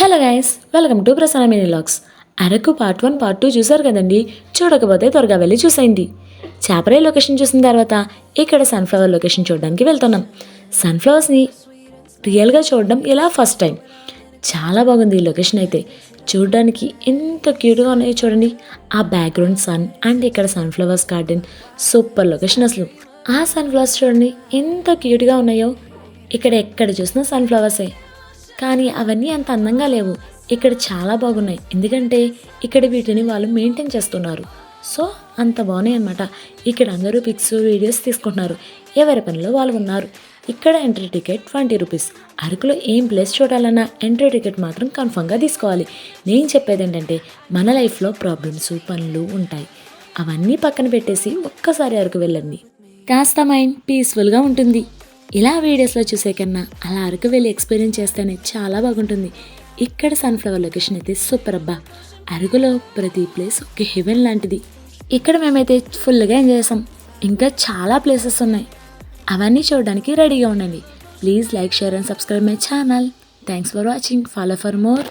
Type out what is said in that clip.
Hello guys, welcome to Prasanna mini logs. Araku part 1 part 2 చూసారు కదండి. చూడకపోతే త్వరగా వెళ్ళి చూసేయండి. చాపరే లొకేషన్ చూసిన తర్వాత ఇక్కడ సన్ఫ్లవర్ లొకేషన్ చూడడానికి వెళ్తున్నాం. సన్ఫ్లవర్స్ని రియల్గా చూడడం ఇలా ఫస్ట్ టైం. చాలా బాగుంది ఈ లొకేషన్ అయితే. చూడడానికి ఎంత క్యూట్గా ఉన్నాయో చూడండి. ఆ బ్యాక్గ్రౌండ్ సన్ అండ్ ఇక్కడ సన్ఫ్లవర్స్ గార్డెన్, సూపర్ లొకేషన్ అసలు. ఆ సన్ఫ్లవర్స్ చూడండి ఎంత క్యూట్గా ఉన్నాయో. ఇక్కడ ఎక్కడ చూసినా సన్ఫ్లవర్సే, కానీ అవన్నీ అంత అందంగా లేవు. ఇక్కడ చాలా బాగున్నాయి, ఎందుకంటే ఇక్కడ వీటిని వాళ్ళు మెయింటైన్ చేస్తున్నారు. సో అంత బాగున్నాయి అన్నమాట. ఇక్కడ అందరూ పిక్స్ వీడియోస్ తీసుకుంటున్నారు, ఎవరి పనిలో వాళ్ళు ఉన్నారు. ఇక్కడ ఎంట్రీ టికెట్ 20 రూపీస్. అరకులో ఏం ప్లేస్ చూడాలన్నా ఎంట్రీ టికెట్ మాత్రం కన్ఫర్మ్గా తీసుకోవాలి. నేను చెప్పేది ఏంటంటే, మన లైఫ్లో ప్రాబ్లమ్స్ పనులు ఉంటాయి, అవన్నీ పక్కన పెట్టేసి ఒక్కసారి అరకు వెళ్ళండి. కాస్త మైండ్ పీస్ఫుల్గా ఉంటుంది. ఇలా వీడియోస్లో చూసే కన్నా అలా అరకు వెళ్ళి ఎక్స్పీరియన్స్ చేస్తేనే చాలా బాగుంటుంది. ఇక్కడ సన్ఫ్లవర్ లొకేషన్ అయితే సూపర్ అబ్బా. అరకులో ప్రతి ప్లేస్ ఒక హెవెన్ లాంటిది. ఇక్కడ మేమైతే ఫుల్గా ఎంజాయ్ చేసాం. ఇంకా చాలా ప్లేసెస్ ఉన్నాయి, అవన్నీ చూడడానికి రెడీగా ఉండండి. Please like, share and subscribe my channel. Thanks for watching. Follow for more.